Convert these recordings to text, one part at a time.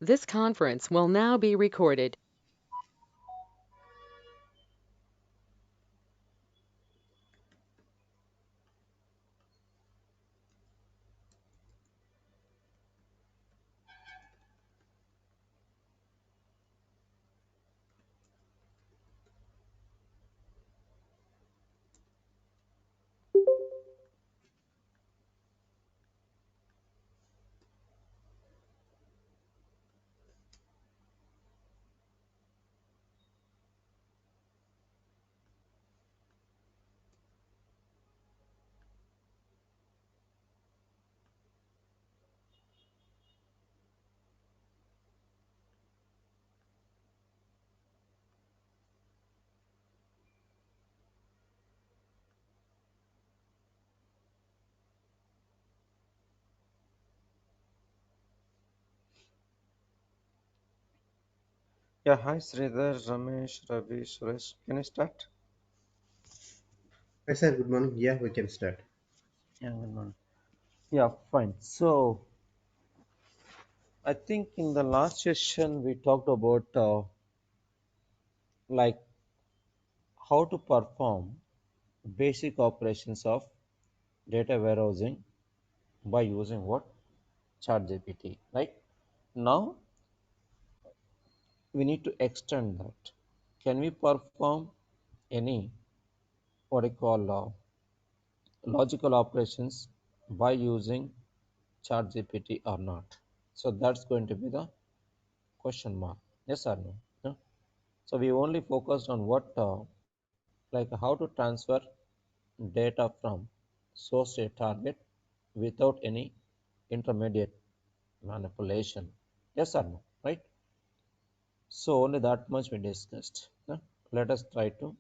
This conference will now be recorded. Yeah, hi Sridhar, Ramesh, Ravi, Suresh. Can you start? Hi sir, good morning. Yeah, we can start. Yeah, good morning. Yeah, fine. So, I think in the last session we talked about like how to perform basic operations of data warehousing by using what? ChatGPT, right? Now we need to extend that. Can we perform any what I call logical operations by using ChatGPT or not? So that's going to be the question mark. Yes or no? No? So we only focused on what like how to transfer data from source to a target without any intermediate manipulation. Yes or no? Right? So only that much we discussed. Let us try to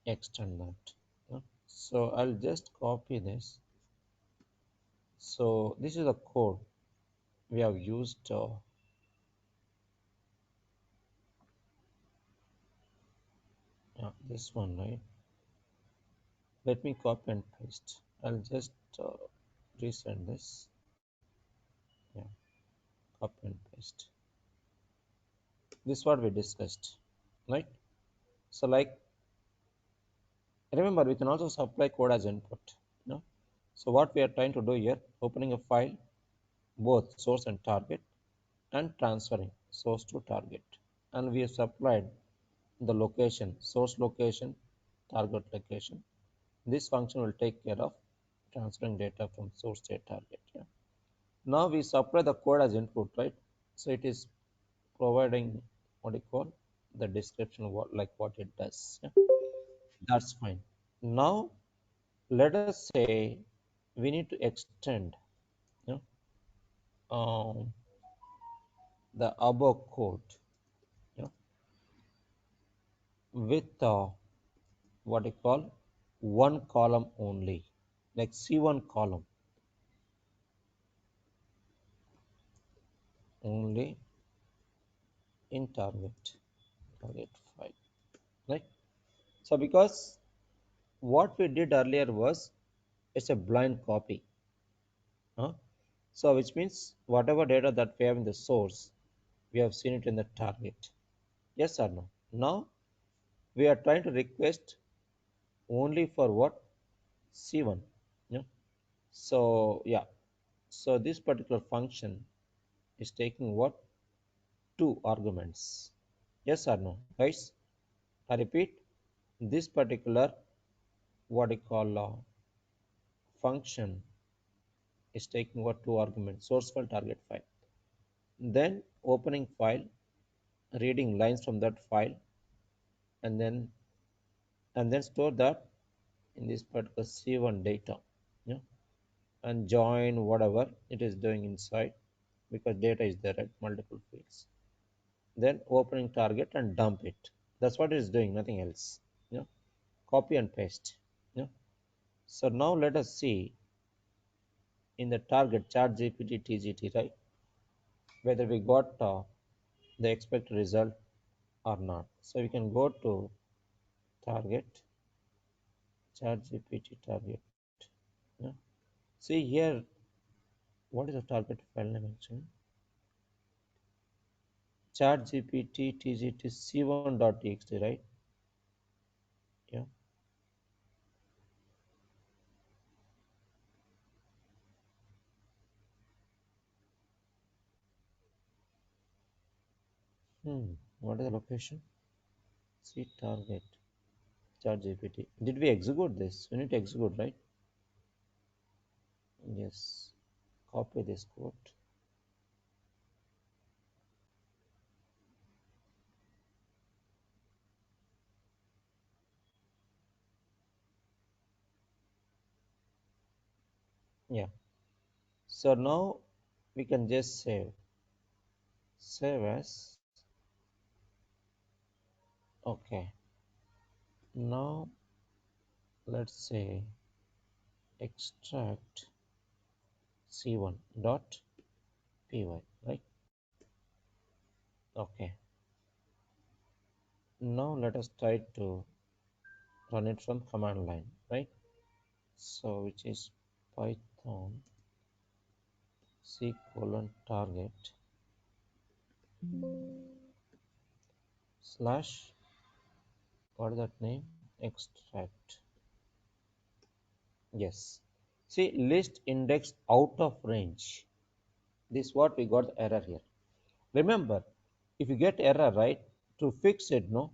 extend that. So I'll just copy this. So this is the code we have used. Yeah, this one, right? Let me copy and paste. I'll just uh, resend this. Yeah, copy and paste. This is what we discussed, right? So like remember we can also supply code as input. You know? So what we are trying to do here, opening a file, both source and target, and transferring source to target. And we have supplied the location, source location, target location. This function will take care of transferring data from source to target. Yeah. Now we supply the code as input, right? So it is providing what you call the description of what it does. Yeah? That's fine. Now let us say we need to extend you um, the above code you know, with what you call one column only, like C1 column only in target file, right? So because what we did earlier was it's a blind copy, huh? So which means whatever data that we have in the source, we have seen it in the target. Yes or no? Now we are trying to request only for what? C1. Yeah. So yeah. So this particular function is taking what? Two arguments. Yes or no? Guys, I repeat, this particular what I call function is taking what two arguments, source file, target file. Then opening file, reading lines from that file, and then store that in this particular C1 data. Yeah, and join whatever it is doing inside because data is there at multiple fields. Then opening target and dump it. That's what it is doing, nothing else. Yeah, copy and paste. Yeah. So now let us see in the target chat GPT TGT, right? Whether we got the expected result or not. So we can go to target chat GPT target. Yeah. See here, what is the target file name actually? ChatGPT tgt c1.txt, right? Yeah. What is the location? See target. ChatGPT. Did we execute this? We need to execute, right? Yes. Copy this code. Yeah. So now we can just save as. Okay. Now let's say extract c1 dot py, right? Okay. Now let us try to run it from command line, right? So which is python c colon target slash, what is that name? Extract. Yes. See, list index out of range. This is what we got the error here. Remember, if you get error, right, to fix it, no,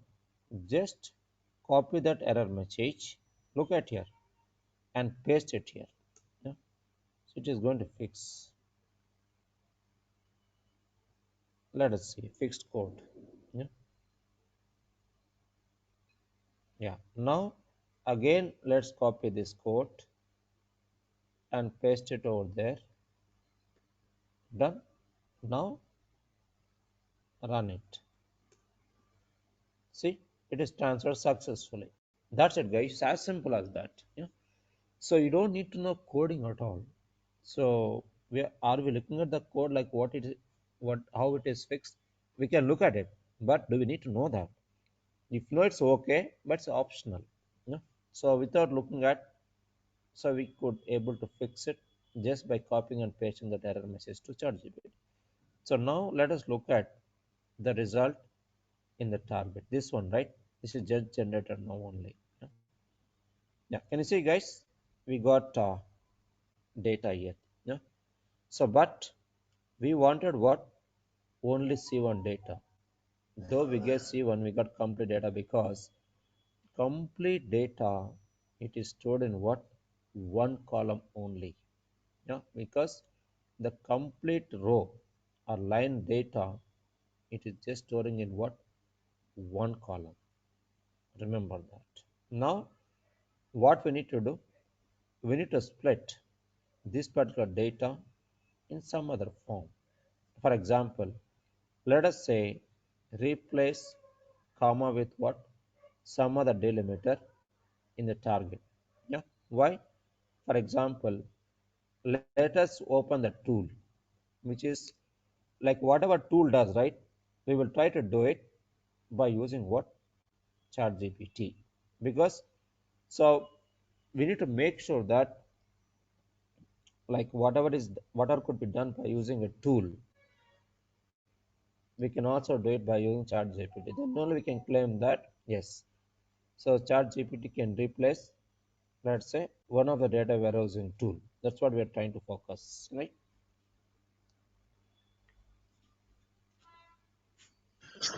just copy that error message, look at here, and paste it here. Yeah. So it is going to fix. Let us see, fixed code. Yeah. Yeah. Now, again, let's copy this code and paste it over there. Done. Now, run it. See, it is transferred successfully. That's it, guys. It's as simple as that. Yeah. So you don't need to know coding at all. So are we looking at the code like what it is, what how it is fixed? We can look at it, but do we need to know that? If no, it's okay, but it's optional. Yeah. So without looking at, so we could able to fix it just by copying and pasting that error message to ChatGPT. So now let us look at the result in the target. This one, right? This is just generated now only. Yeah. Yeah. Can you see, guys? We got data here. Yeah. So, but we wanted what? Only C1 data. Though we get C1, we got complete data because complete data, it is stored in what? One column only. Yeah, because the complete row or line data, it is just storing in what? One column. Remember that. Now, what we need to do? We need to split this particular data in some other form. For example, let us say replace comma with what? Some other delimiter in the target. Yeah. Why? For example, let us open the tool, which is like whatever tool does, right? We will try to do it by using what? ChatGPT. Because so we need to make sure that like whatever could be done by using a tool, we can also do it by using ChatGPT. Then only we can claim that yes. So ChatGPT can replace, let's say, one of the data warehousing tool. That's what we are trying to focus, right?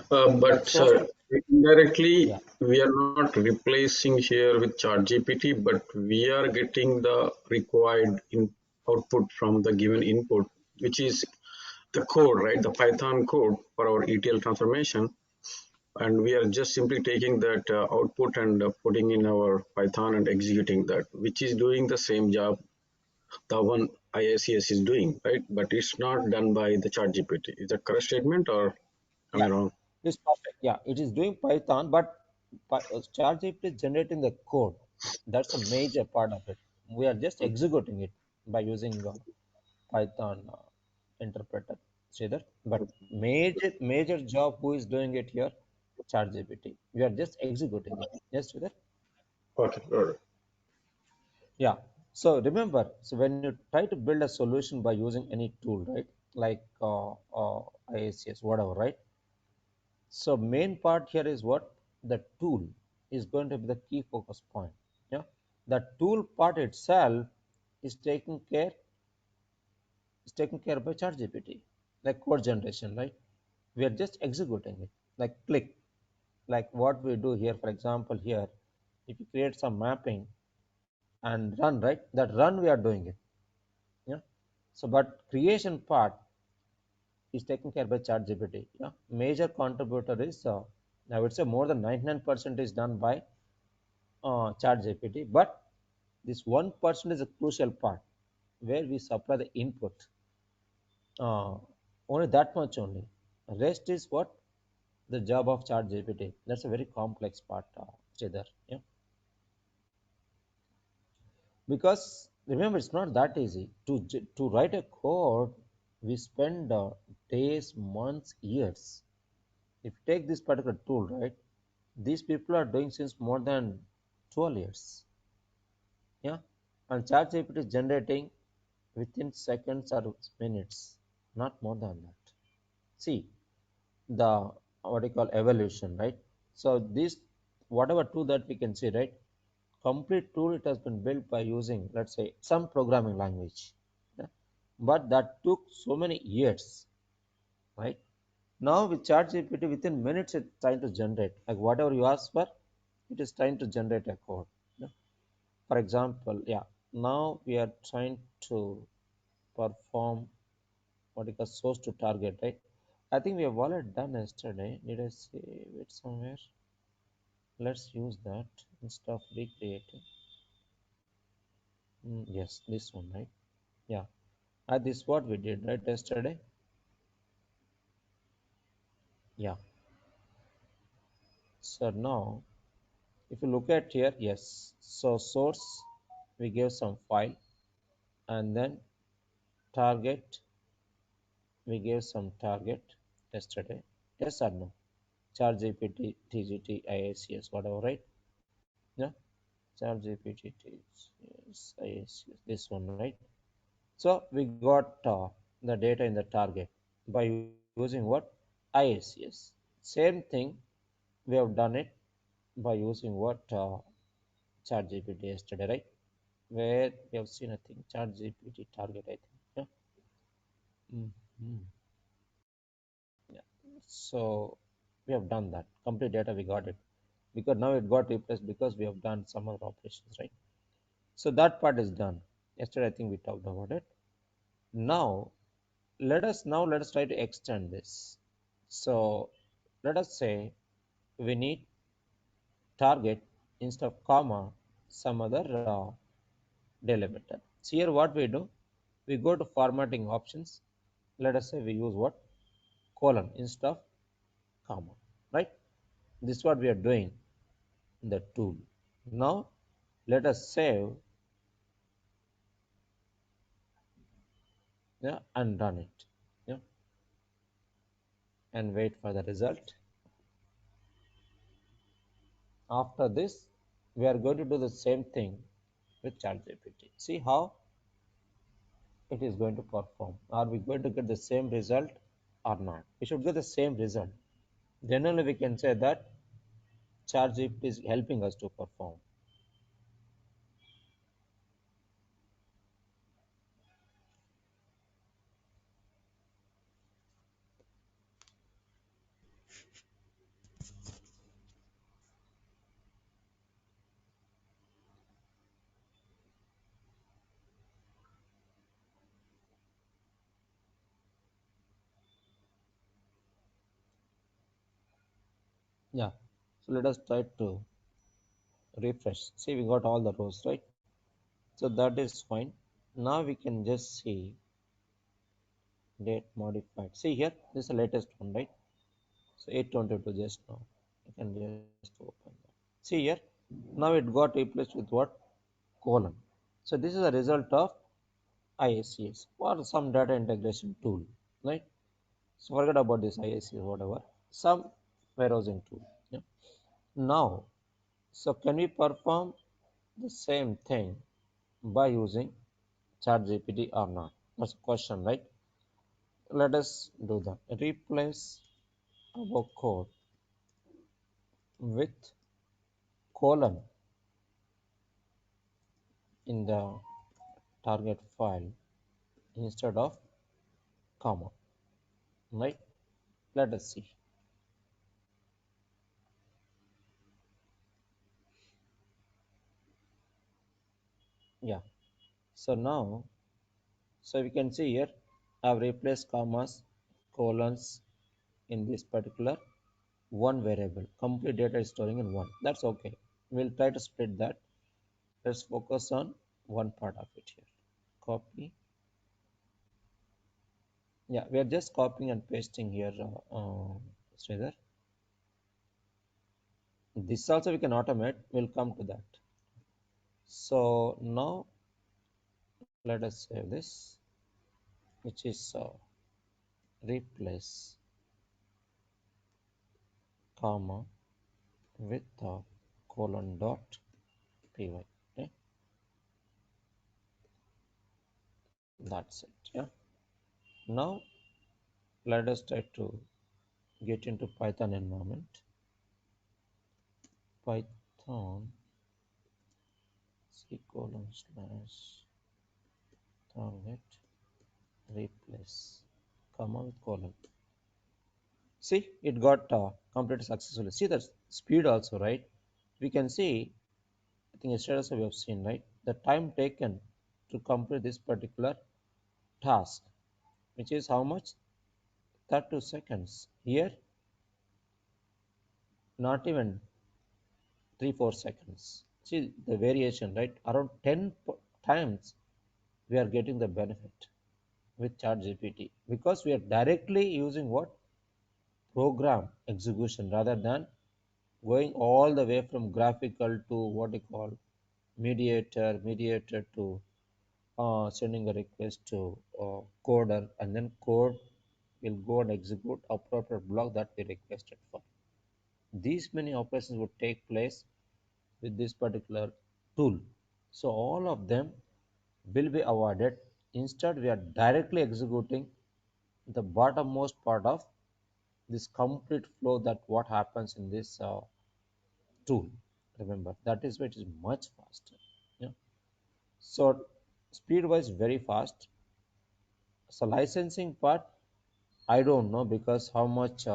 But That's what. indirectly, Yeah, we are not replacing here with ChatGPT, but we are getting the required output from the given input, which is the code, right? The Python code for our ETL transformation. And we are just simply taking that output and putting in our Python and executing that, which is doing the same job the one IICS is doing, right? But it's not done by the ChatGPT. Is that correct statement or am yeah, I wrong? it's perfect. Yeah, it is doing Python, but ChatGPT is generating the code. That's a major part of it. We are just executing it by using Python interpreter, Sridhar. But major job who is doing it here? ChatGPT. We are just executing it. Yes, Sridhar. Okay, all right. Yeah. So remember, so when you try to build a solution by using any tool, right? Like IACS, whatever, right? So main part here is what? The tool is going to be the key focus point. Yeah, the tool part itself is taken care by ChatGPT, like code generation, right? We are just executing it, like click, like what we do here. For example, here, if you create some mapping and run, right? That run we are doing it. Yeah. So, but creation part is taken care by ChatGPT. Yeah. Major contributor is, I would say, more than 99% is done by ChatGPT, but this 1% is a crucial part where we supply the input. Uh, Only that much only. Rest is what? The job of ChatGPT. That's a very complex part, Sridhar. Yeah. Because remember, it's not that easy to write a code. We spend days, months, years. If you take this particular tool, right, these people are doing since more than 12 years. Yeah, and ChatGPT is generating within seconds or minutes, not more than that. See the what you call evolution, right? So this whatever tool that we can see, right? Complete tool it has been built by using, let's say, some programming language. Yeah? But that took so many years, right? Now with ChatGPT, within minutes it's trying to generate like whatever you ask for, it is trying to generate a code. Yeah? For example, yeah, now we are trying to perform what you call source to target, right? I think we have already done yesterday. Did I save it somewhere? Let's use that instead of recreating. Yes, this one, right? Yeah. This what we did right yesterday. Yeah. So now, if you look at here, yes. So source, we gave some file, and then target, we gave some target yesterday. Yes or no? ChatGPT, TGT, IACS, whatever, right? Yeah. ChatGPT, TGS, IACS, this one, right? So we got the data in the target by using what? IACS. Same thing, we have done it by using what? ChatGPT yesterday, right? Where we have seen, I think, ChatGPT target, I think. Yeah. Mhm. Yeah. So we have done that. Complete data, we got it. Because now it got replaced because we have done some other operations, right? So that part is done. Yesterday, I think we talked about it. Now let us try to extend this. So let us say we need target instead of comma some other delimiter. So here what we do, we go to formatting options. Let us say we use what? Colon instead of comma, right? This is what we are doing in the tool. Now let us save, yeah, and run it, yeah, and wait for the result. After this, we are going to do the same thing with ChatGPT. See how it is going to perform. Are we going to get the same result or not? We should get the same result. Then only we can say that ChatGPT is helping us to perform. Yeah. So let us try to refresh. See, we got all the rows, right? So that is fine. Now we can just see date modified. See here, this is the latest one, right? So 822 just now. I can just open that. See here, now it got replaced with what? Colon. So this is a result of IACS or some data integration tool, right? So forget about this IACS, whatever, some warehousing tool. Yeah. Now, so can we perform the same thing by using ChatGPT or not? That's a question, right? Let us do that. Replace our code with colon in the target file instead of comma, right? Let us see. Yeah, so now, so we can see here I've replaced commas, colons in this particular one variable. Complete data is storing in one. That's okay. We'll try to split that. Let's focus on one part of it here. Copy. Yeah, we are just copying and pasting here, Sridhar. This also we can automate. We'll come to that. So now let us save this, which is replace comma with colon dot py. Okay, that's it. Yeah. Now let us try to get into Python environment. Python c:/target replace comma with colon. See, it got completed successfully. See the speed also, right? We can see, I think yesterday also we have seen, right? The time taken to complete this particular task, which is how much? 32 seconds. Here, not even 3-4 seconds. See the variation, right? Around 10 times we are getting the benefit with ChatGPT because we are directly using what? Program execution rather than going all the way from graphical to what you call mediator to sending a request to coder, and then code will go and execute appropriate block that we requested for. These many operations would take place with this particular tool. So all of them will be avoided. Instead, we are directly executing the bottommost part of this complete flow, that what happens in this tool. Remember, that is why it is much faster. Yeah. So speed wise very fast. So licensing part, I don't know because how much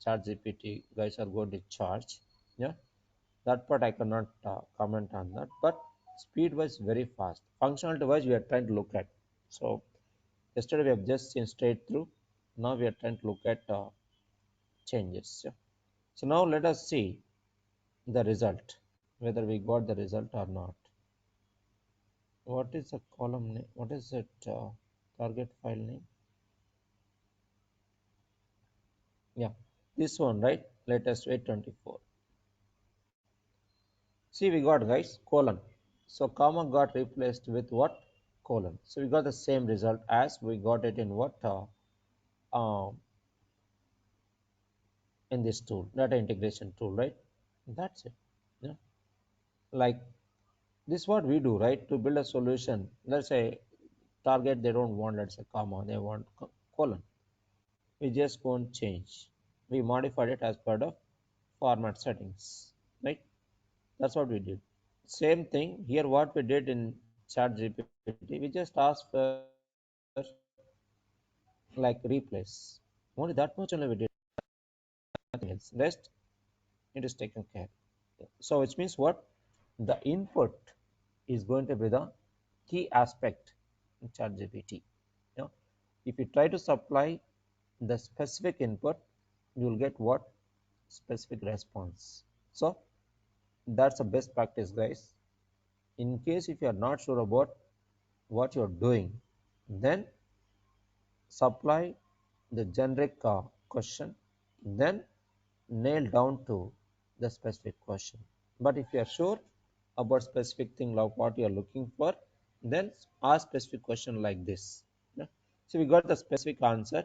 ChatGPT guys are going to charge. Yeah, that part I cannot comment on that. But speed wise very fast. Functionality wise we are trying to look at. So yesterday we have just seen straight through. Now we are trying to look at changes. Yeah. So now let us see the result, whether we got the result or not. What is the column name? What is it? Target file name? Yeah, this one, right? Latest 824. See, we got, guys, colon. So comma got replaced with what? Colon. So we got the same result as we got it in what? Um, in this tool, data integration tool, right? That's it. Yeah. Like this, what we do, right? To build a solution. Let's say target they don't want, let's say comma, they want colon. We just won't change. We modified it as part of format settings, right? That's what we did. Same thing here. What we did in ChatGPT, we just asked for like replace. Only that much only we did. Nothing else. Rest it is taken care. So which means what? The input is going to be the key aspect in ChatGPT. You know, if you try to supply the specific input, you will get what? Specific response. So that's the best practice, guys. In case if you are not sure about what you're doing, then supply the generic question, then nail down to the specific question. But if you are sure about specific thing like what you are looking for, then ask specific question like this. Yeah. So we got the specific answer,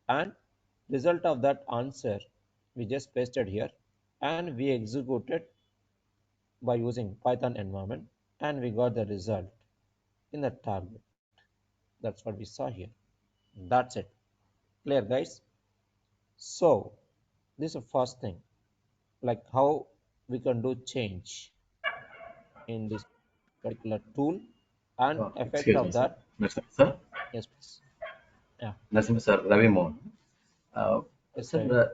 and result of that answer we just pasted here, and we executed by using Python environment, and we got the result in the target. That's what we saw here. That's it. Clear, guys? So this is the first thing. like how we can do change in this particular tool and effect Excuse me, of sir. that. Sir, Yes, please. Yeah. Nasim, sir, Ravi Mohan. Uh, Yes, sir, Ravi.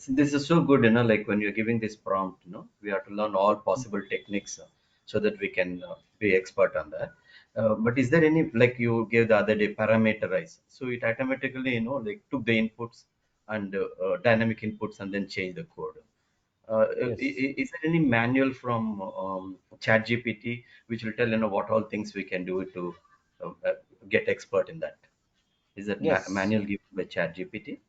this is so good, like when you're giving this prompt, we have to learn all possible techniques so that we can be expert on that. But is there any, like you gave the other day, parameterize? So it automatically, like took the inputs and dynamic inputs and then change the code. Yes. Is there any manual from ChatGPT which will tell, what all things we can do to get expert in that? Is that Yes. manual given by ChatGPT?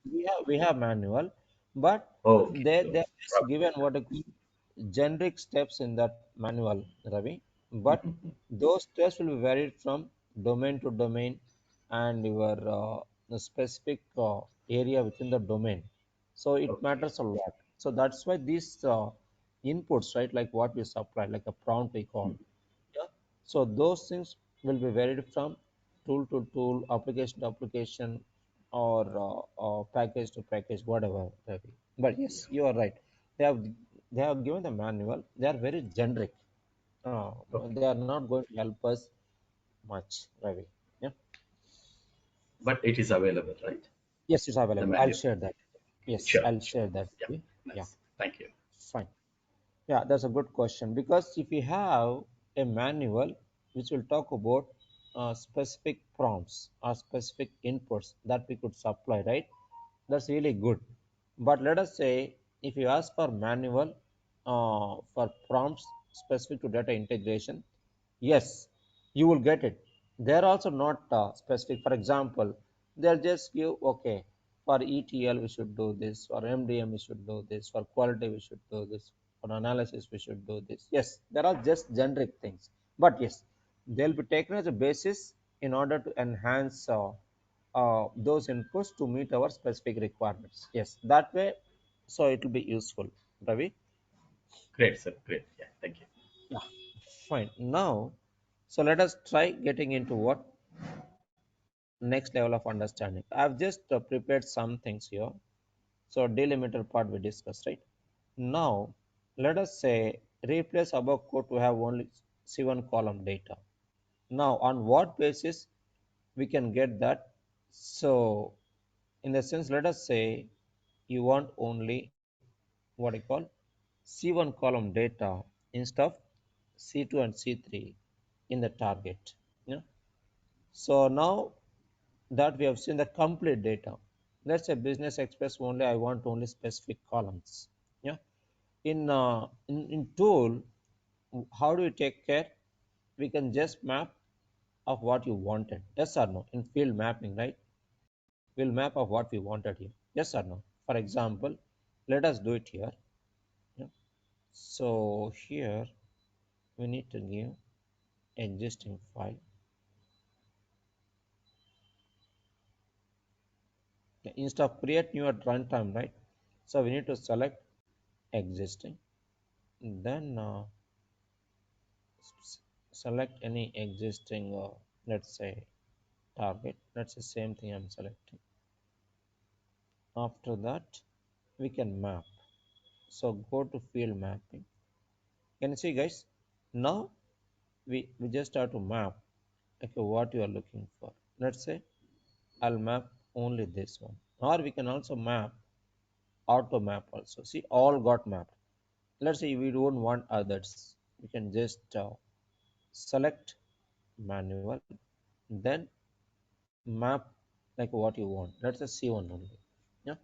We have manual, but Oh, okay. they So, are just given what I call generic steps in that manual, Ravi. But Mhm. those steps will be varied from domain to domain and your the specific area within the domain. So it Okay. matters a lot. So that's why these inputs, right, like what we supply, like a prompt we call. Mhm. Yeah. So those things will be varied from tool to tool, application to application, or package to package, whatever. Ravi. But Yeah. yes, you are right. They have they have given the manual. They are very generic. Okay. They are not going to help us much, Ravi. Yeah. But it is available, right? Yes, it's The available. I'll manual. share that. Yes, Sure. I'll Sure. share that. Yeah. Yeah. Nice. Thank you. Fine. Yeah, that's a good question because if you have a manual which will talk about specific prompts or specific inputs that we could supply, right? That's really good. But let us say if you ask for manual for prompts specific to data integration, yes, you will get it. They're also not specific. For example, they'll just give, okay, for ETL we should do this, for MDM we should do this, for quality we should do this, for analysis we should do this. Yes, there are just generic things. But yes, they'll be taken as a basis in order to enhance those inputs to meet our specific requirements. Yes, that way, so it will be useful. Ravi? Great, sir. Great. Yeah. Thank you. Yeah, fine. Now, so let us try getting into what next level of understanding. I've just prepared some things here. So delimiter part we discussed, right? Now, let us say replace above code to have only C1 column data. Now, on what basis we can get that? So, in the sense, let us say you want only what I call C1 column data instead of C2 and C3 in the target. Yeah. So now that we have seen the complete data, let's say business express only I want only specific columns. Yeah. In tool, how do you take care? We can just map of what you wanted. Yes or no? In field mapping, right? We'll map of what we wanted here. Yes or no? For example, let us do it here. Yeah. So here we need to give existing file. Instead of create new at runtime, right? So we need to select existing, then select any existing, let's say target. That's the same thing I'm selecting. After that, we can map. So go to field mapping. Can you see, guys? Now we just have to map. Okay, what you are looking for. Let's say I'll map only this one, or we can also map auto map also. See, all got mapped. Let's say we don't want others. We can just select manual, then map like what you want. Let's say C1 only. Yeah.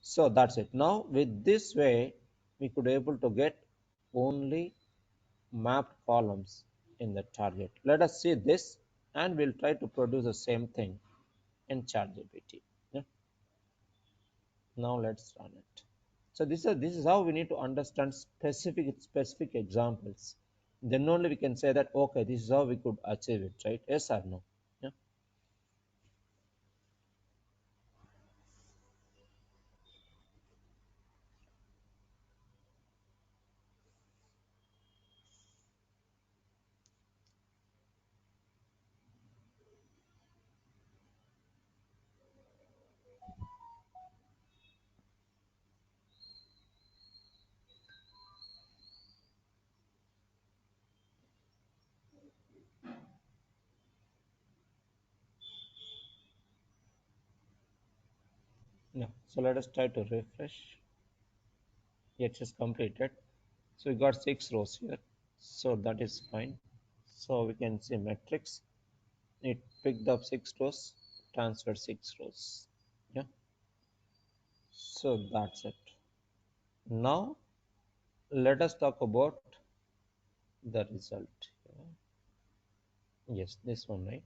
So that's it. Now with this way, we could able to get only mapped columns in the target. Let us see this, and we'll try to produce the same thing in ChatGPT. Yeah. Now let's run it. So this is how we need to understand specific examples. Then only we can say that okay, this is how we could achieve it, right? Yes or no? Yeah. Yeah, so let us try to refresh. It is completed. So we got 6 rows here, so that is fine. So we can see matrix. It picked up 6 rows, transferred 6 rows. Yeah, so that's it. Now let us talk about the result. Yes, this one, right?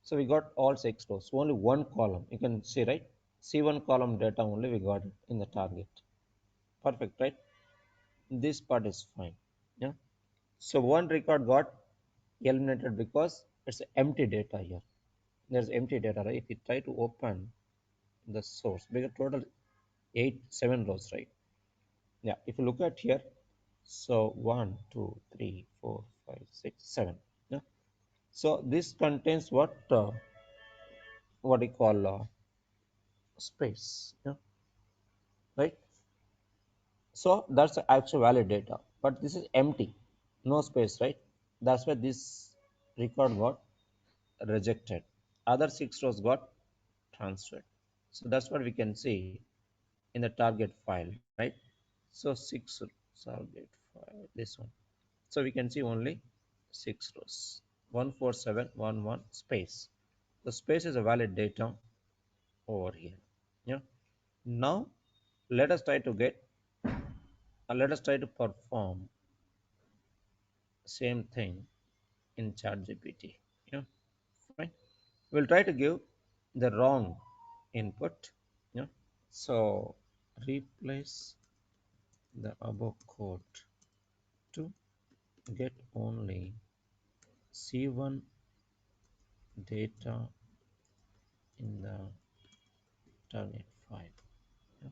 So we got all 6 rows, only one column. You can see, right? C1 column data only we got it in the target. Perfect, right? This part is fine. Yeah. So one record got eliminated because it's empty data here. There's empty data, right? If you try to open the source, we got total 7 rows, right? Yeah. If you look at here, so 1, 2, 3, 4, 5, 6, 7. Yeah. So this contains what we call space. Yeah. Right. So that's the actual valid data, but this is empty, no space, right? That's why this record got rejected. Other 6 rows got transferred. So that's what we can see in the target file, right? So target file, this one. So we can see only 6 rows, 14711 space. The space is a valid data over here. Yeah. Now let us try to perform same thing in ChatGPT. Yeah, fine. We'll try to give the wrong input. Yeah. So replace the above code to get only C1 data in the target file. Yeah.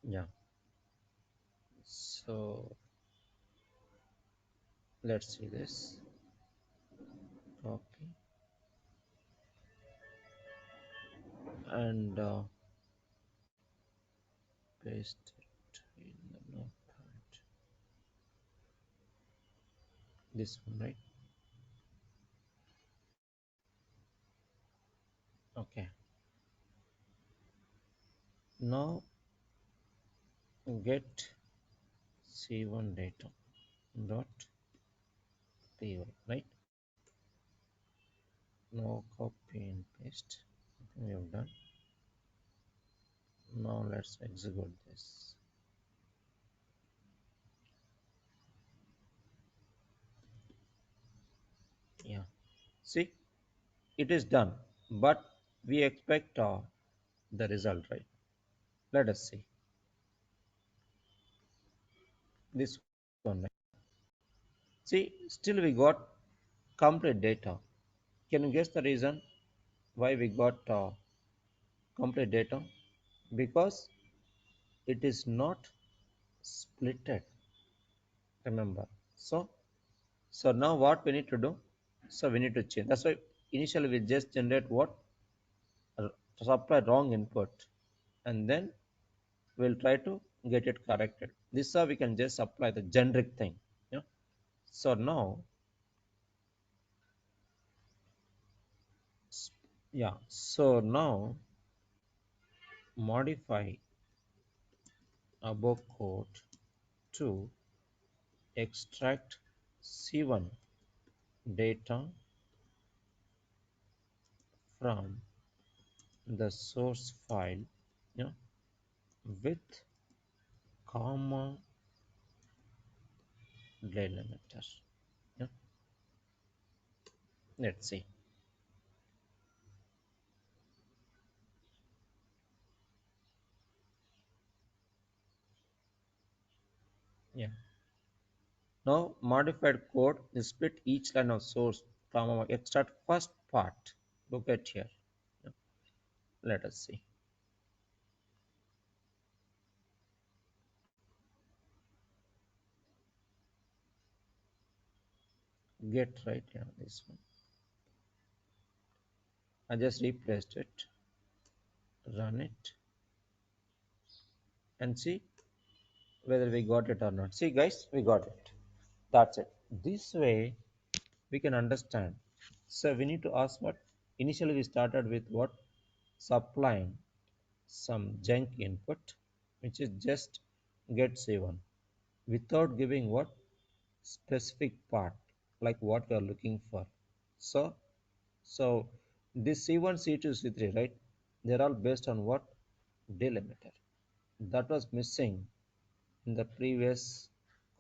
Yeah. So let's see this. Copy and paste it in the notepad. This one, right? Okay. Now get C1 data dot py, right? Now copy and paste. I think we have done. Now let's execute this. Yeah, see, it is done, but we expect the result, right? Let us see this one, right? See, still we got complete data. Can you guess the reason why we got complete data? Because it is not splitted, remember. So now what we need to do? So we need to change. That's why initially we just generate what? Supply wrong input, and then we'll try to get it corrected. This way we can just apply the generic thing. Yeah. So now, yeah. So now modify above code to extract C1 data from the source file, yeah, with comma delimiter. Yeah. Let's see. Yeah. Now modified code is split each line of source from extract first part. Look at here. Yeah. Let us see. Get right, yeah, this one. I just replaced it. Run it and see whether we got it or not. See guys, we got it. That's it. This way we can understand. So we need to ask what initially we started with what supplying some junk input, which is just get C1 without giving what specific part like what we are looking for. So so this C1, C2, C3, right? They're all based on what delimiter. That was missing in the previous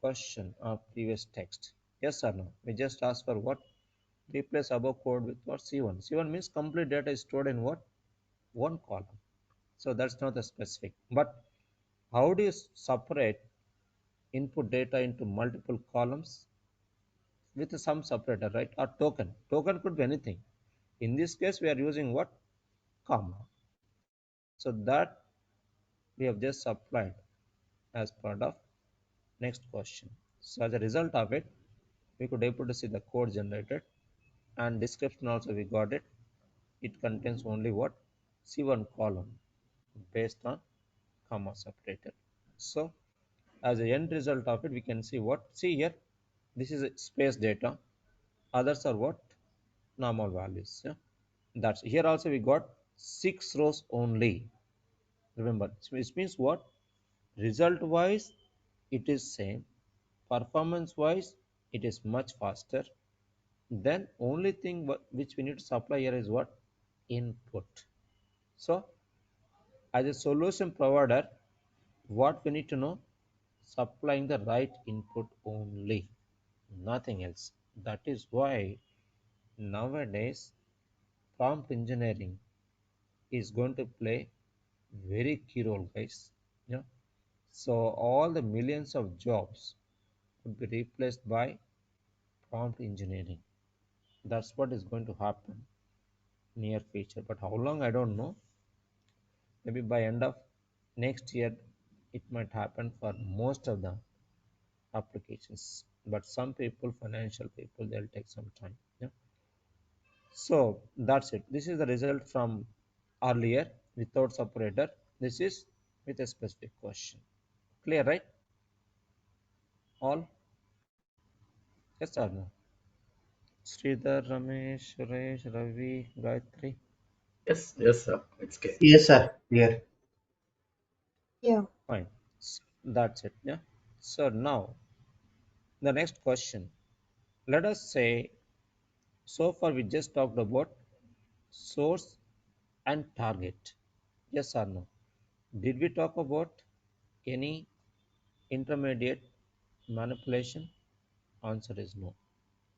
question or previous text. Yes or no? We just asked for what? Replace above code with what? C1. C1 means complete data is stored in what? One column. So that's not the specific. But how do you separate input data into multiple columns? With some separator, right? Or token. Token could be anything. In this case, we are using what? Comma. So that we have just applied as part of next question. So as a result of it, we could able to see the code generated and description also we got it. It contains only what? C1 column based on comma separated. So as a end result of it, we can see what? See here, this is a space data. Others are what? Normal values. Yeah, that's here also we got 6 rows only. Remember, which means what? Result wise, it is same. Performance wise, it is much faster. Then only thing which we need to supply here is what? Input. So as a solution provider, what we need to know? Supplying the right input only, nothing else. That is why nowadays prompt engineering is going to play very key role, guys. Yeah. So all the millions of jobs would be replaced by prompt engineering. That's what is going to happen near future. But how long I don't know. Maybe by end of next year it might happen for most of the applications. But some people, financial people, they'll take some time. Yeah. So that's it. This is the result from earlier without separator. This is with a specific question. Clear, right? All? Yes or no? Sridhar, Ramesh, Suresh, Ravi, Gayatri. Yes, yes, sir. It's okay. Yes, sir. Clear. Yeah. Fine. That's it. Yeah. So now the next question. Let us say so far we just talked about source and target. Yes or no? Did we talk about any intermediate manipulation? Answer is no.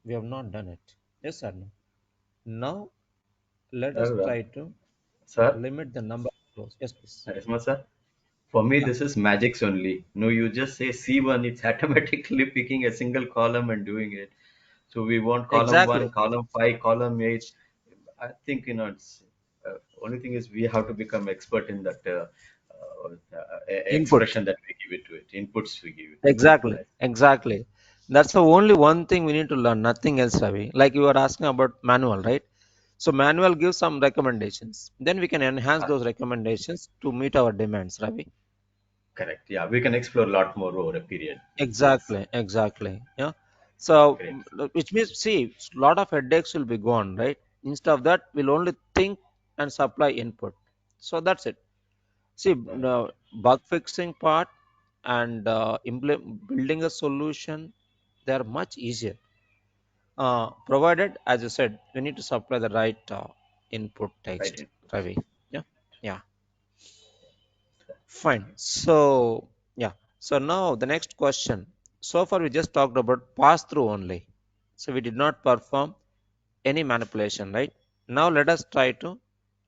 We have not done it. Yes or no? Now let us Sir, try to sir, limit the number of rows. Yes, please. Resma sir. For me, Yeah, this is magics only. No, you just say C1, it's automatically picking a single column and doing it. So we want column exactly. 1, column 5, column 8. I think, it's only thing is we have to become expert in that Input. expression that we give it to it, inputs we give it. Exactly. Right. Exactly. That's the only one thing we need to learn. Nothing else, Ravi. Like you were asking about manual, right? So manual gives some recommendations. Then we can enhance Ah, those recommendations to meet our demands, Ravi. correct. Yeah, we can explore a lot more over a period. Yes, Exactly, exactly. Yeah. So, great. which means, see, a lot of headaches will be gone, right? Instead of that, we'll only think and supply input. So that's it. See, Right. the bug fixing part and building a solution, they are much easier. Provided, as you said, we need to supply the right input Right text, inputs. Ravi. Yeah, yeah. Fine. So, yeah. So now the next question. So far we just talked about pass through only. So we did not perform any manipulation, right? Now let us try to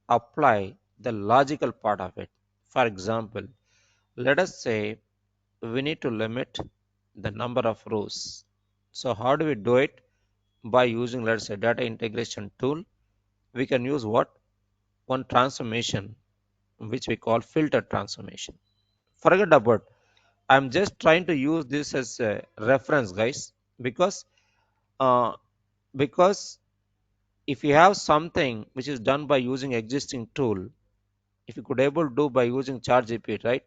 apply the logical part of it. For example, let us say we need to limit the number of rows. So how do we do it? By using, let's say, data integration tool. We can use what? One transformation which we call filter transformation. Forget about, I'm just trying to use this as a reference, guys, because uh, because if you have something which is done by using existing tool, if you could able to do by using ChatGPT, right,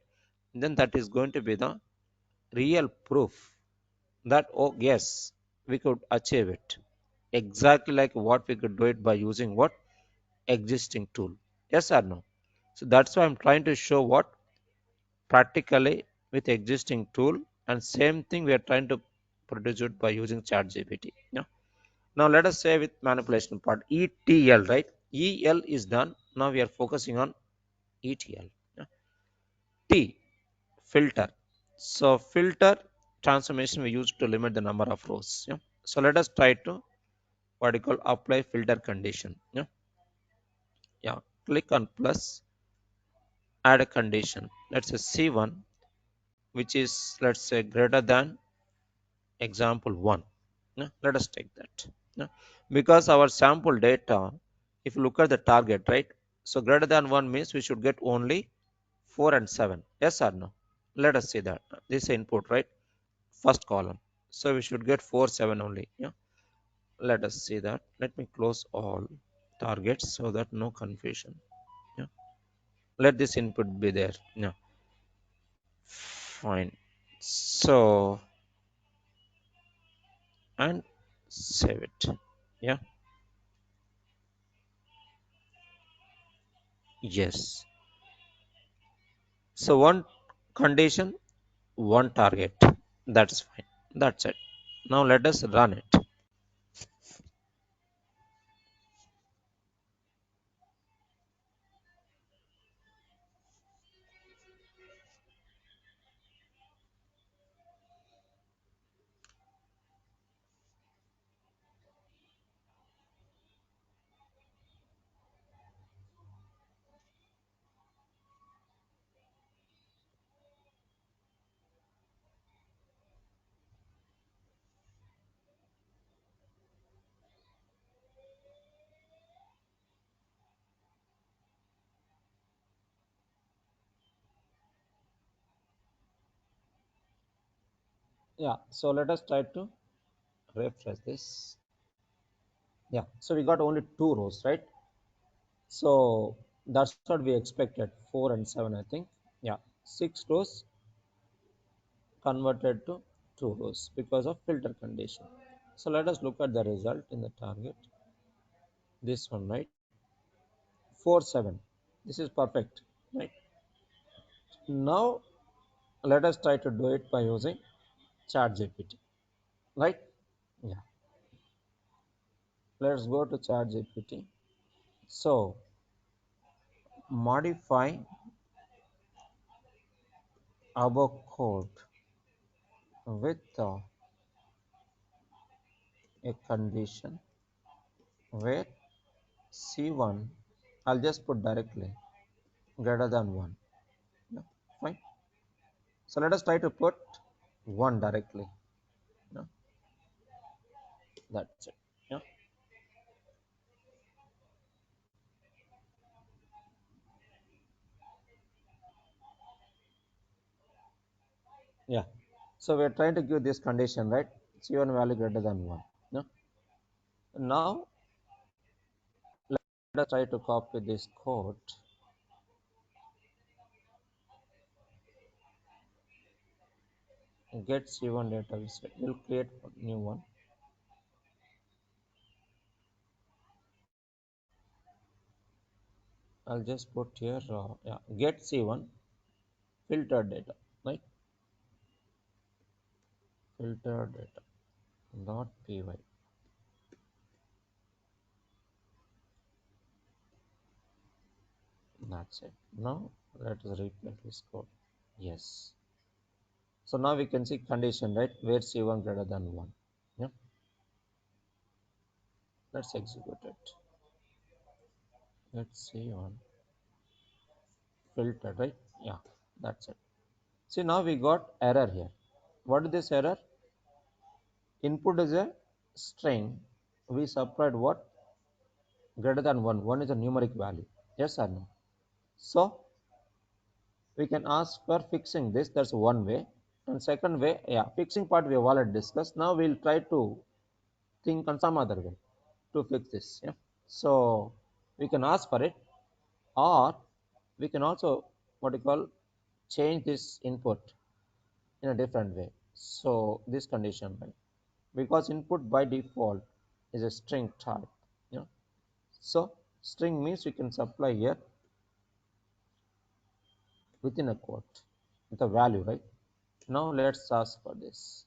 then that is going to be the real proof that, oh yes, we could achieve it exactly like what we could do it by using what existing tool. Yes or no? So that's why I'm trying to show what practically with existing tool, and same thing we are trying to produce it by using ChatGPT. Yeah. Now let us say with manipulation part ETL, right? EL is done. Now we are focusing on ETL. Yeah. T, filter. So filter transformation we use to limit the number of rows. Yeah. So let us try to what you call apply filter condition. Yeah. Yeah. Click on plus, add a condition. Let's say C1, which is let's say greater than example 1. Yeah, let us take that. Yeah, because our sample data, if you look at the target, right? So greater than 1 means we should get only 4 and 7. Yes or no? Let us see that. This is input, right? First column. So we should get 4, 7 only. Yeah. Let us see that. Let me close all targets so that no confusion. Yeah. Let this input be there. Yeah. Fine. So, and save it. Yeah. Yes. So one condition, one target. That's fine. That's it. Now let us run it. Yeah. So let us try to refresh this. Yeah. So we got only 2 rows, right? So that's what we expected. 4 and 7, I think. Yeah. 6 rows converted to 2 rows because of filter condition. So let us look at the result in the target. This one, right? 4, 7. This is perfect, right? Now let us try to do it by using ChatGPT, right? Yeah. Let's go to ChatGPT. So modify our code with a condition where C1, I'll just put directly greater than 1. Yeah, fine. So let us try to put 1 directly. Yeah, that's it. Yeah. Yeah. So we're trying to give this condition, right? C1 value greater than 1. Yeah. Now let us try to copy this code. Get C1 data. We'll create a new one. I'll just put here yeah, get C1 filter data, right? Filter data dot py. That's it. Now let us repeat this code. Yes. So now we can see condition, right? Where C1 greater than 1. Yeah. Let's execute it. Let's see on filter, right? Yeah, that's it. See, now we got error here. What is this error? Input is a string. We supplied what? Greater than 1. 1 is a numeric value. Yes or no? So we can ask for fixing this. That's one way. And second way, yeah, fixing part we have already discussed. Now we'll try to think on some other way to fix this. Yeah. So we can ask for it, or we can also what you call change this input in a different way. So this condition, right? Because input by default is a string type. Yeah. So string means you can supply here within a quote with a value, right? Now let's ask for this.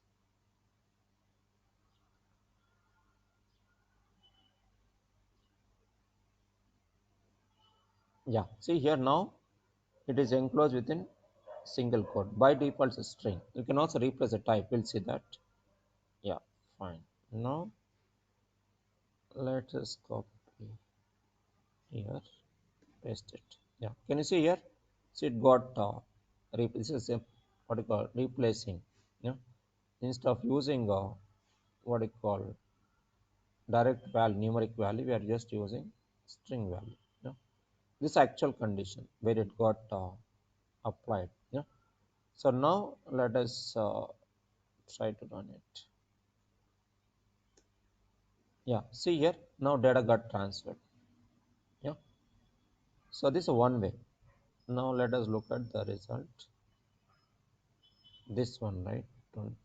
Yeah, see here now it is enclosed within single quote. By default it's a string. You can also replace the type. We'll see that. Yeah, fine. Now let us copy here, paste it. Yeah, can you see here? See it got this is a what you call replacing. Yeah, instead of using what you call direct value, numeric value, we are just using string value. Yeah, this actual condition where it got applied. Yeah, so now let us try to run it. Yeah, see here now data got transferred. Yeah, so this is one way. Now let us look at the result. This one, right?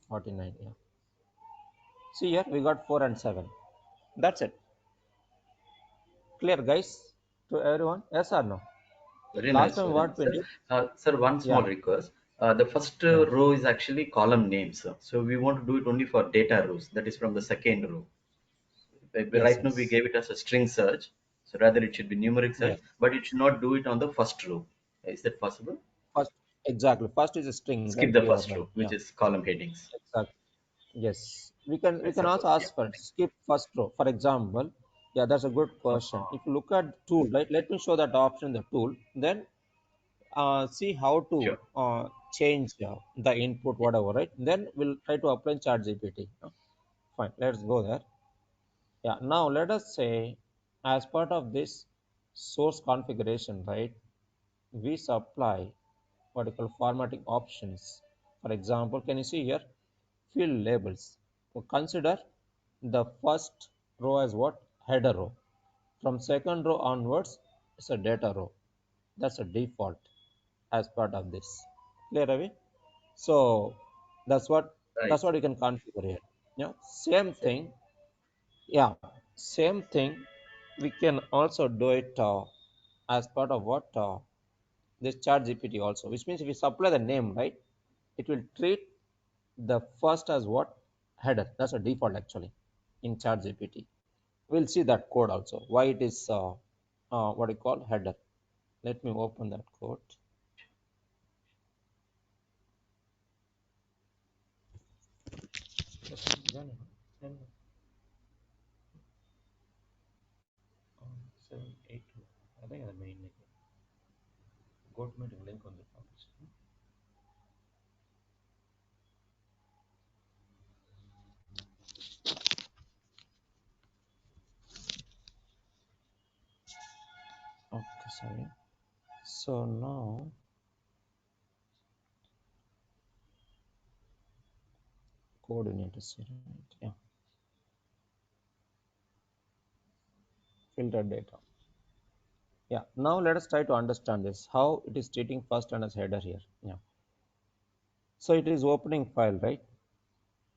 49. Yeah, see here we got 4 and 7. That's it. Clear, guys, to everyone? Yes or no? Very Last nice, time very what nice. we Sir, did? sir, one small Yeah, request. The first yeah, row is actually column names. So we want to do it only for data rows. That is from the second row. yes, Right now we yes, gave it as a string search. So rather it should be numeric search, yes. but it should not do it on the first row. Is that possible? First, exactly. First is a string, Skip right? the You are first right. row, which Yeah, is column headings. exactly. Yes, we I can also suppose. Yeah. ask for skip first row. For example, yeah, that's a good Okay. question. If you look at tool, right? Let me show that option in the tool. Then see how to Sure. change the input, whatever, right? Then we'll try to apply ChatGPT. Fine, let's go there. Yeah, now let us say as part of this source configuration, right? We supply what you call formatting options. For example, can you see here field labels? So consider the first row as what? Header row. From second row onwards, it's a data row. That's a default as part of this. Clear away? So that's what Right. you can configure here. Yeah, same Sir. thing. Yeah, same thing. We can also do it as part of what this chat GPT also, which means if we supply the name, right, it will treat the first as what? Header. That's a default actually in chat GPT. We'll see that code also, why it is what you call header. Let me open that code. Seven, eight, I think the main code meeting link on the publish. Okay, sorry. So now code you need to see, right? Yeah, filter data. Yeah, now let us try to understand this, how it is treating first and as header here. Yeah, so it is opening file, right?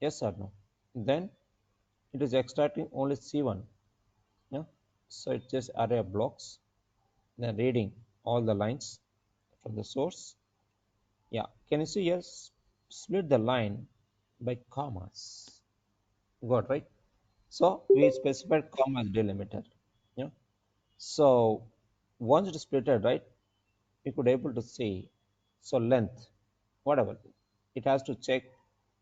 Yes or no? Then it is extracting only C1. Yeah, so it's just array of blocks, then reading all the lines from the source. Yeah, can you see here? Split the line by commas. Got right? So we specified comma as delimiter. Yeah. So once it is splitted, right, we could able to see. So length, whatever, it has to check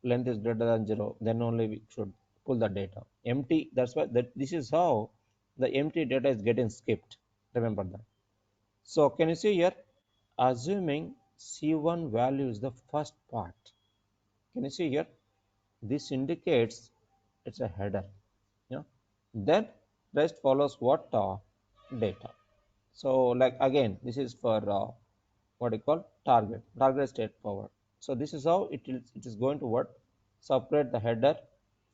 length is greater than 0. Then only we should pull the data. Empty. That's why this is how the empty data is getting skipped. Remember that. So can you see here? Assuming C1 value is the first part. Can you see here? This indicates it's a header. Yeah. Then rest follows what data. So like again, this is for what you call target straightforward. So this is how it is going to what? Separate the header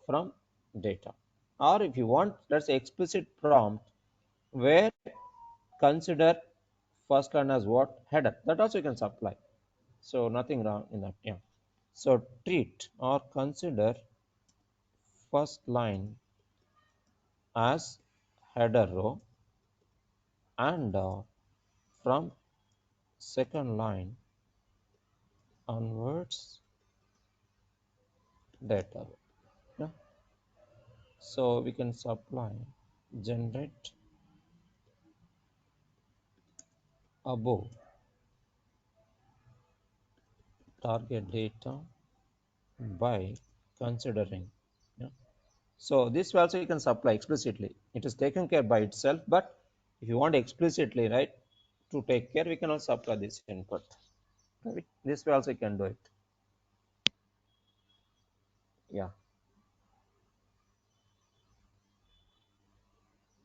from data. Or if you want, let's say explicit prompt where consider first line as what? Header. That also you can supply. So nothing wrong in that. Yeah. So treat or consider first line as header row and from second line onwards data row. Yeah. So we can supply generate above target data by considering. Yeah. So this also you can supply explicitly. It is taken care by itself, but if you want explicitly, right, to take care, we can also apply this input. Right? This way also you can do it. Yeah.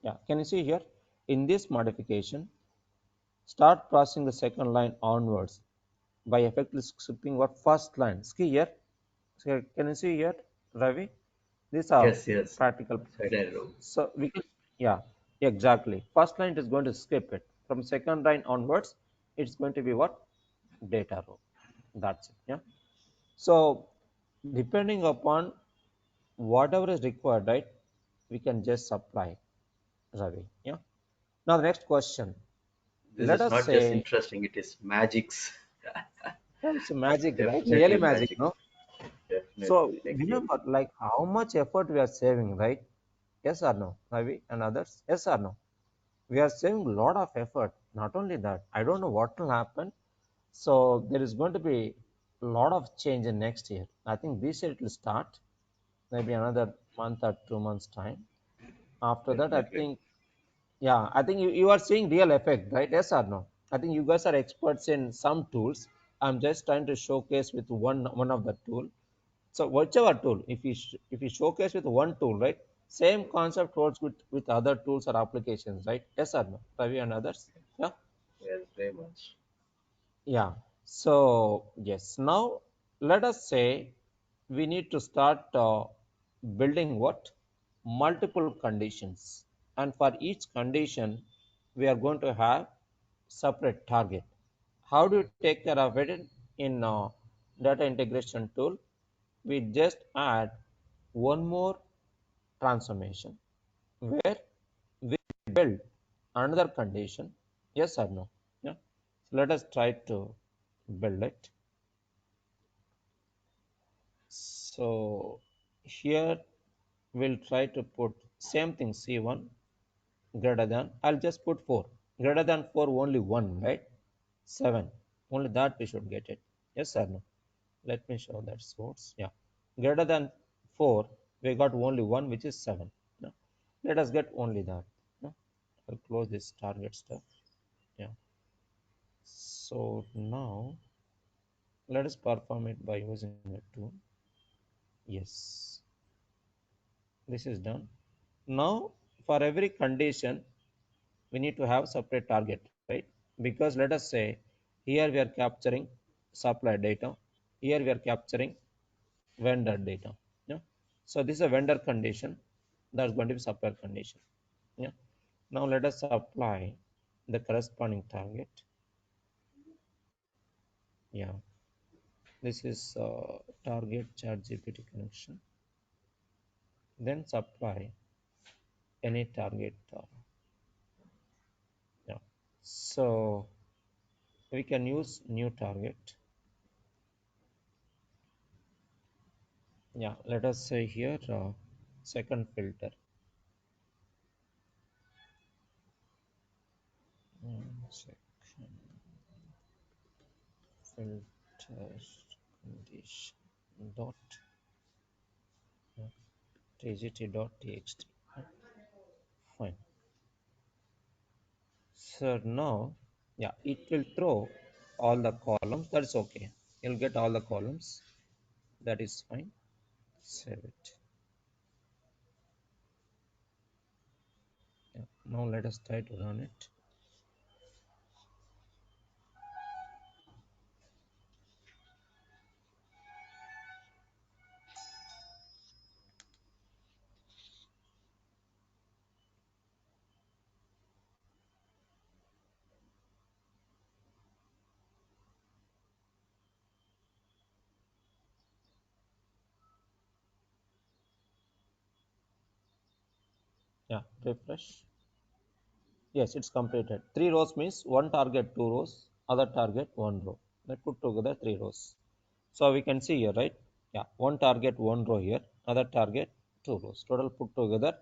Yeah. Can you see here? In this modification, start processing the second line onwards by effectively skipping what first line. See here. So can you see here, Ravi? These are Yes, yes. practical. Header row. So we can, yeah, exactly. First line is going to skip it. From second line onwards, it's going to be what? Data row. That's it. Yeah. So depending upon whatever is required, right, we can just supply, Ravi. Yeah. Now the next question. This Let is us not just say, interesting, it is magics. yeah, it's magic, right? Really Definitely magic, magic. no? So Definitely. Agree. remember, like how much effort we are saving, right? Yes or no, Ravi and others? Yes or no? We are saving a lot of effort. Not only that, I don't know what will happen. So there is going to be a lot of change in next year. I think this year it will start, maybe another month or 2 months time. After that, I Definitely. think, yeah, I think you are seeing real effect, right? Yes or no? I think you guys are experts in some tools. I'm just trying to showcase with one of the tool. So whichever tool, if you showcase with one tool, right? Same concept holds with other tools or applications, right? Yes or no? Ravi and others. Yeah. Yes, very much. Yeah. So yes. Now let us say we need to start building what? Multiple conditions, and for each condition, we are going to have separate target. How do you take care of it in data integration tool? We just add one more transformation where we build another condition. Yes or no? Yeah. So let us try to build it. So here we'll try to put same thing C1 greater than, I'll just put 4 greater than 4 only one, right? 7 only that we should get it. Yes or no? Let me show that source. Yeah, greater than 4 we got only one, which is 7. Yeah. Let us get only that. Yeah. I'll close this target stuff. Yeah. So now let us perform it by using a tool. Yes, this is done. Now for every condition we need to have separate target, right? Because let us say here we are capturing supply data, here we are capturing vendor data. Yeah. So this is a vendor condition, that's going to be supplier condition. Yeah. Now let us apply the corresponding target. Yeah, this is target ChatGPT connection. Then supply any target. Yeah. So we can use new target. Yeah, let us say here second filter. Second filter condition dot tgt dot txt. Fine. So now, yeah, it will throw all the columns. That's okay. You'll get all the columns. That is fine. Save it. Yeah. Now let us try to run it. Yeah, refresh. Yes, it's completed. 3 rows means one target 2 rows, other target 1 row. Let's put together 3 rows. So we can see here, right? Yeah, one target 1 row here, other target 2 rows. Total put together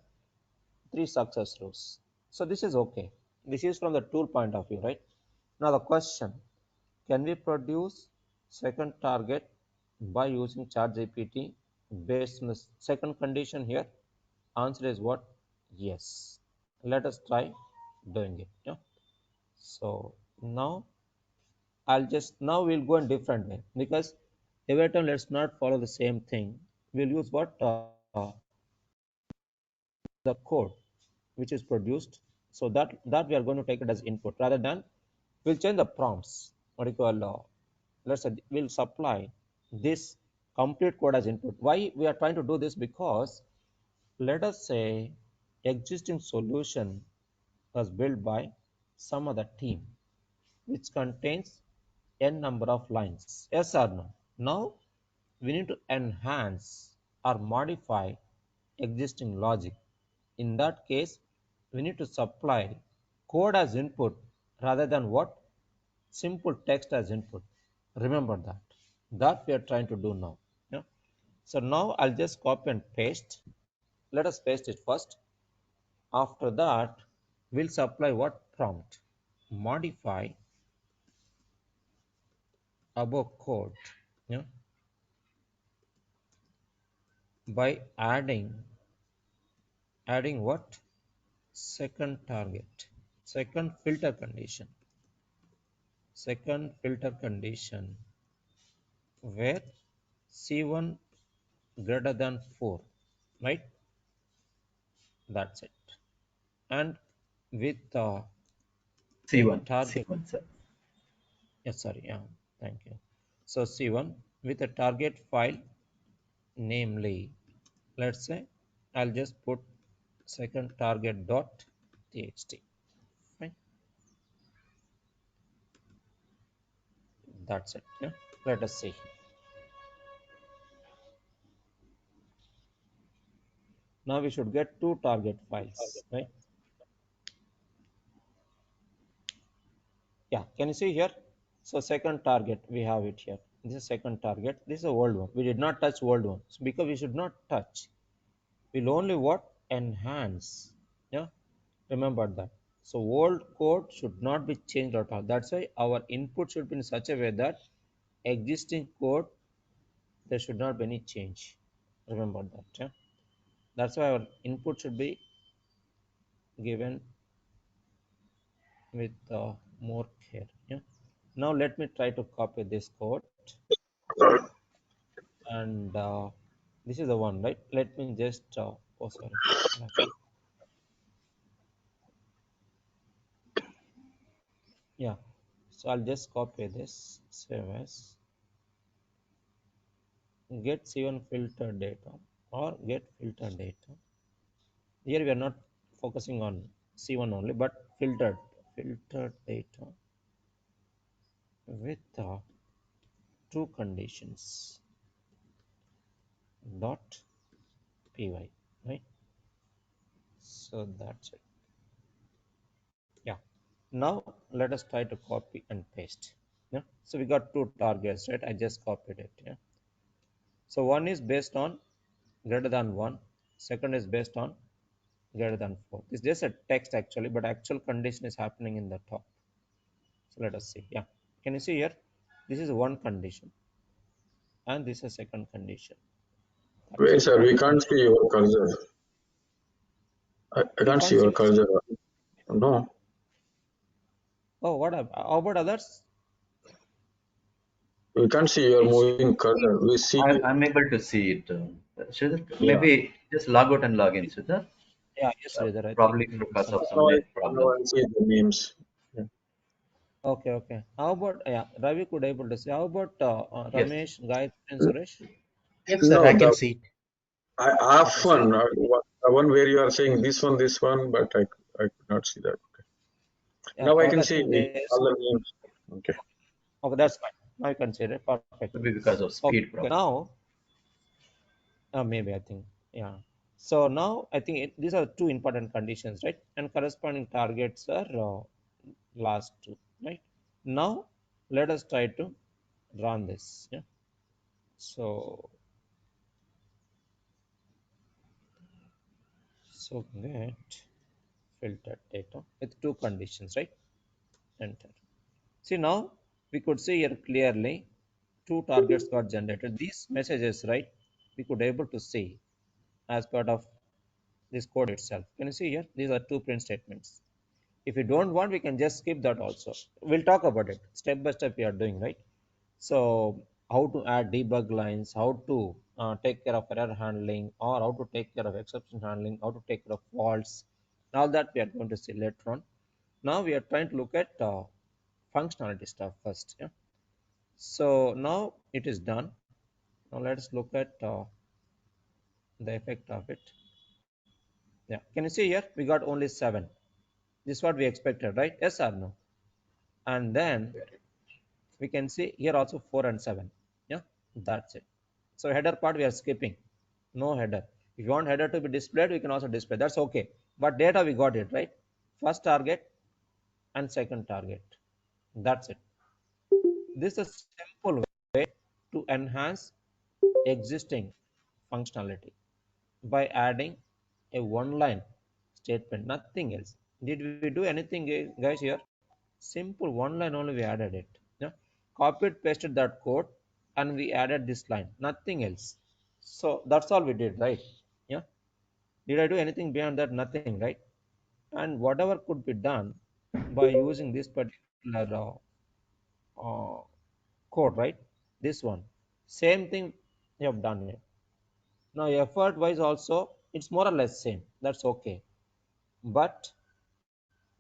3 success rows. So this is okay. This is from the tool point of view, right? Now the question: can we produce second target by using ChatGPT based on the second condition here? Answer is what? Yes. Let us try doing it. Yeah. So now now we'll go in different way, because every time let's not follow the same thing. We'll use what the code which is produced, so that we are going to take it as input, rather than we'll change the prompts. What do you call let's say we'll supply this complete code as input. Why we are trying to do this? Because let us say existing solution was built by some other team which contains n number of lines. Yes or no? Now we need to enhance or modify existing logic. In that case, we need to supply code as input rather than what? Simple text as input. Remember that. That we are trying to do now. Yeah. So now I'll just copy and paste. Let us paste it first. After that, we'll supply what? Prompt. Modify above code. Yeah. By adding what? Second target. Second filter condition where C1 greater than 4, right? That's it. And with a C1, target, C1, sir. yes, sorry, yeah, thank you. So C1 with a target file, namely, let's say I'll just put second target dot txt. Fine. That's it. Yeah. Let us see. Now we should get 2 target files, right? Yeah, can you see here? So second target, we have it here. This is second target. This is a old one. We did not touch old one. So because we should not touch. We'll only what? Enhance. Yeah, remember that. So old code should not be changed at all. That's why our input should be in such a way that existing code, there should not be any change. Remember that. Yeah? That's why our input should be given with more care. Yeah. Now let me try to copy this code, and this is the one, right? Let me just oh sorry, back. Yeah, so I'll just copy this, save as, get C1 filter data or get filter data. Here we are not focusing on C1 only, but filtered data with two conditions dot py, right? So that's it. Yeah. Now let us try to copy and paste. Yeah. So we got two targets, right? I just copied it. Yeah. So one is based on greater than 1, second is based on greater than 4. It's just a text actually, but actual condition is happening in the top. So let us see. Yeah. Can you see here? This is one condition and this is a second condition. That's Wait, it. sir, we can't see your cursor. I You can't see can't see your it, sir. cursor. No, Oh, how about others? we can't see your It's moving cursor. We see, I'm able to see it. Sridhar, yeah. maybe just log out and log in, Sridhar. yeah, yes, Sridhar. I think Probably because some. of some Now I, net now problem. I see the names. Yeah. Okay, okay. How about Ravi could able to say? How about Yes. Ramesh, Gayatri, and Suresh? Yes, sir, I No, can see it. I Okay, see. often, the one where you are saying this one, but I could not see that. Yeah, Now I okay. can I see think there's. all the names. Okay. Okay, that's fine. Now you can see it perfectly. Maybe because of speed Okay, problem. now maybe I think yeah. So now I think these are two important conditions, right? And corresponding targets are last two, right? Now let us try to run this. Yeah. So get filtered data with two conditions, right? Enter. See, now we could see here clearly two targets got generated. These messages, right? We could able to see as part of this code itself. Can you see here? These are two print statements. If you don't want, we can just skip that also. We'll talk about it step by step. We are doing, right? So how to add debug lines, how to take care of error handling, or how to take care of exception handling, how to take care of faults. All that we are going to see later on. Now we are trying to look at functionality stuff first. Yeah. So now it is done. Now let's look at the effect of it. Yeah. Can you see here? We got only 7. This is what we expected, right? Yes or no? And then we can see here also 4 and 7. Yeah. That's it. So header part we are skipping. No header. If you want header to be displayed, we can also display. That's okay. But data we got it, right? First target and second target. That's it. This is a simple way to enhance existing functionality by adding a one line statement, nothing else. Did we do anything, guys, here? Simple one line only we added it. Yeah. Copied, pasted that code, and we added this line, nothing else. So that's all we did, right? Yeah. Did I do anything beyond that? Nothing, right? And whatever could be done by using this particular uh, code, right? This one, same thing you have done it. Now effort wise also it's more or less same. That's okay. But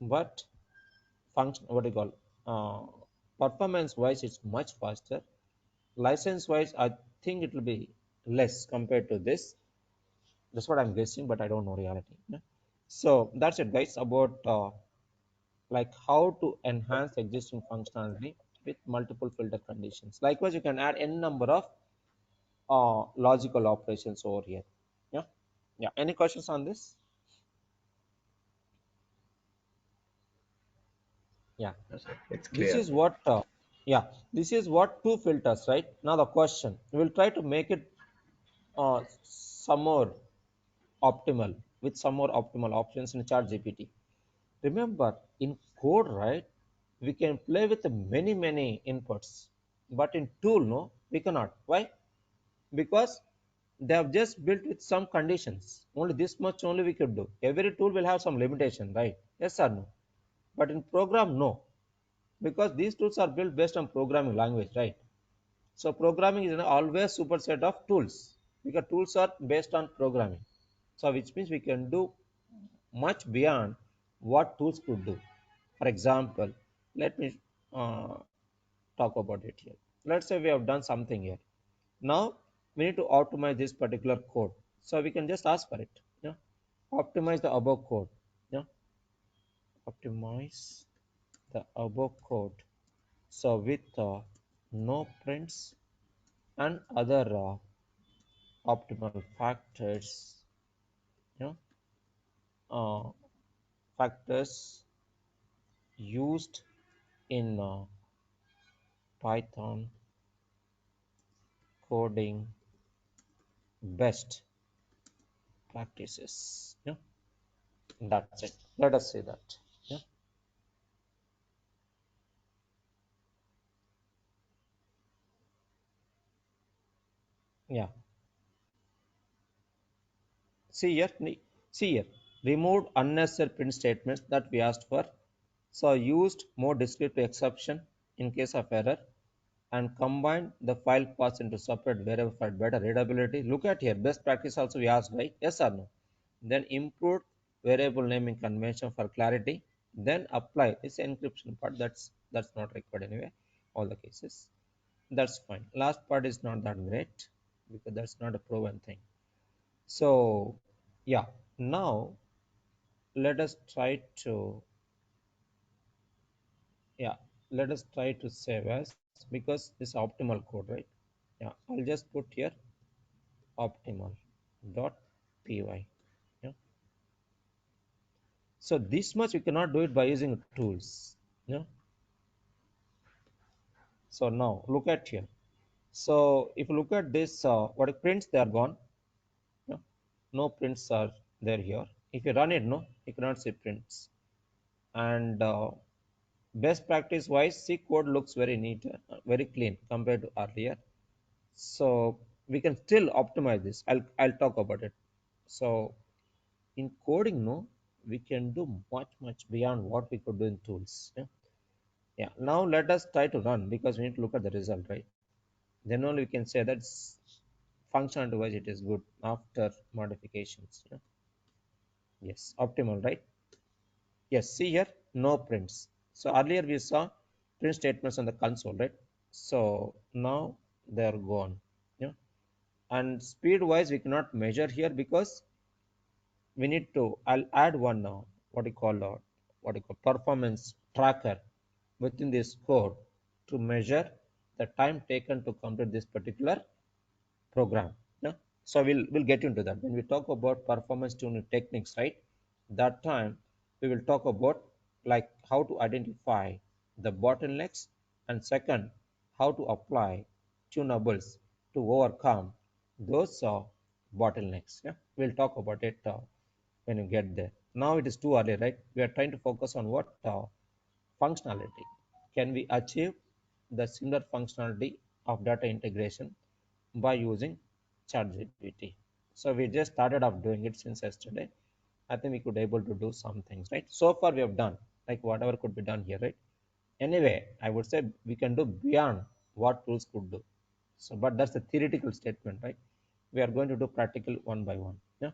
but function, what do you call, performance wise it's much faster. License wise I think it will be less compared to this. That's what I'm guessing, but I don't know reality. Yeah. So that's it, guys, about like how to enhance existing functionality with multiple filter conditions. Likewise, you can add n number of logical operations over here. Yeah. Yeah. Any questions on this? Yeah. Yes, sir. It's This clear. is what. Yeah. This is what two filters, right? Now the question. We will try to make it some more optimal with some more optimal options in ChatGPT. Remember, in code, right? We can play with many inputs, but in tool, no, we cannot. Why? Because they have just built with some conditions. Only this much only we could do. Every tool will have some limitation, right? Yes or no? But in program, no, because these tools are built based on programming language, right? So programming is always superset of tools because tools are based on programming. So which means we can do much beyond what tools could do. For example, let me uh, talk about it here. Let's say we have done something here. Now we need to optimize this particular code. So we can just ask for it. Yeah. Optimize the above code. Yeah. Optimize the above code. So with no prints and other optimal factors, you know, uh, factors used in Python coding best practices. Yeah, that's it. Let us say that. Yeah, yeah. See here, see here. Removed unnecessary print statements that we asked for. So used more descriptive exception in case of error and combined the file paths into separate variable for better readability. Look at here, best practice also we asked, right? Yes or no? Then improved variable naming convention for clarity. Then apply this encryption part. That's not required anyway. All the cases. That's fine. Last part is not that great because that's not a proven thing. So yeah, now let us try to yeah let us try to save as because this optimal code, right? Yeah, I'll just put here optimal dot py. Yeah. So this much we cannot do it by using tools. Yeah. So now look at here. So if you look at this, what prints, they are gone. Yeah. No prints are there here. If you run it, no, you cannot see prints. And best practice wise, C code looks very neat, very clean compared to earlier. So we can still optimize this. I'll talk about it. So in coding, no, we can do much beyond what we could do in tools. Yeah. Yeah. Now let us try to run, because we need to look at the result, right? Then only we can say that functionality wise it is good after modifications. Yeah. Yes, optimal, right? Yes, see here, no prints. So earlier we saw print statements on the console, right? So now they are gone. Yeah. And speed wise we cannot measure here, because we need to, I'll add one now, what you call performance tracker within this code to measure the time taken to complete this particular program. Yeah. So we'll get into that when we talk about performance tuning techniques, right? That time we will talk about like how to identify the bottlenecks, and second, how to apply tunables to overcome those bottlenecks. Yeah, we'll talk about it when you get there. Now it is too early, right? We are trying to focus on what functionality. Can we achieve the similar functionality of data integration by using ChatGPT? So we just started off doing it since yesterday. I think we could able to do some things, right? So far we have done like whatever could be done here, right? Anyway, I would say we can do beyond what tools could do. So, but that's a theoretical statement, right? We are going to do practical one by one. Yeah.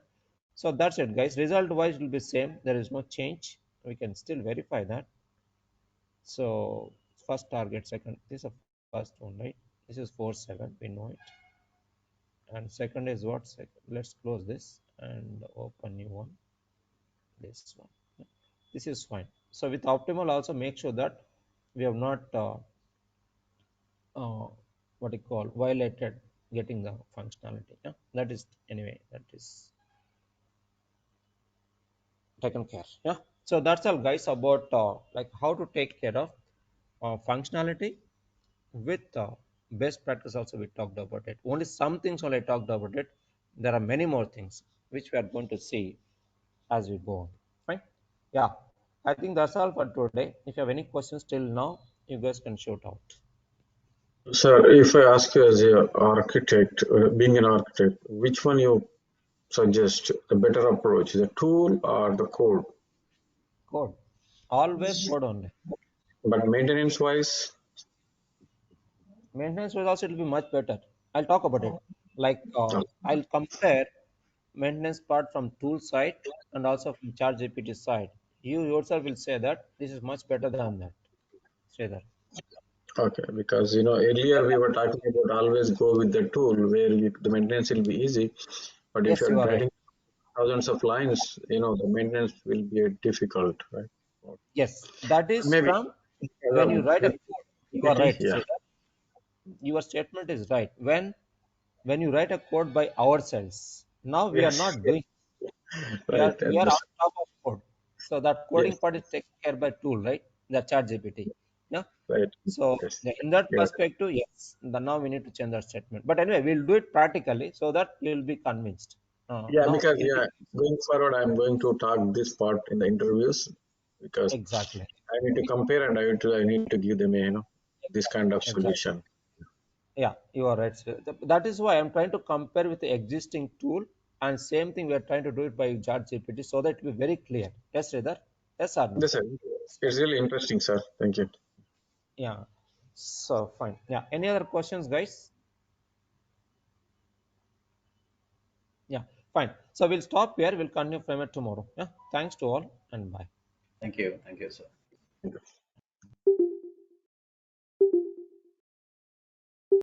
So that's it, guys. Result wise will be same. There is no change. We can still verify that. So first target, second. This is the first one, right? This is 4.7. We know it. And second is what? Second. Let's close this and open new one. This one. Yeah. This is fine. So with optimal, also make sure that we have not what you call violated getting the functionality. Yeah. That is anyway. That is taken care. Yeah. So that's all, guys, about like how to take care of functionality with best practice. Also we talked about it, only some things only I talked about it. There are many more things which we are going to see as we go on. Fine. Yeah, I think that's all for today. If you have any questions till now, you guys can shoot out. Sir, if I ask you as a architect, being an architect, which one you suggest the better approach, the tool or the code? Code, always code only. But maintenance wise, Maintenance will also, it will be much better. I'll talk about it. Like I'll compare maintenance part from tool side and also from ChatGPT side. You yourself will say that this is much better than that. Say that. okay, because earlier we were talking about always go with the tool where the maintenance will be easy, but if Yes, you're you are right. writing thousands of lines, the maintenance will be difficult, right? Yes, that is Maybe from when you write a with code. You are GPT, right. yeah, Say that. Your statement is right. When you write a code by ourselves, now we are yes, not doing. right, We are and on top of code. So that coding yes, part is taken care by tool, right? The chat GPT. Yeah. right, So yes, yeah, in that yeah. perspective, yes. Now we need to change that statement. But anyway, we'll do it practically so that you will be convinced. Yeah, Now because in going forward, I'm going to talk this part in the interviews because exactly, I need to compare and I need to give them this kind of exactly. solution. Yeah, you are right, sir. That is why I'm trying to compare with the existing tool, and same thing we are trying to do it by ChatGPT so that it will be very clear. Yes, Sridhar? Yes or no? Yes, sir. It's really interesting, sir. Thank you. Yeah. So fine. Yeah. Any other questions, guys? Yeah. Fine. So we'll stop here. We'll continue from it tomorrow. Yeah. Thanks to all and bye. Thank you. Thank you, sir.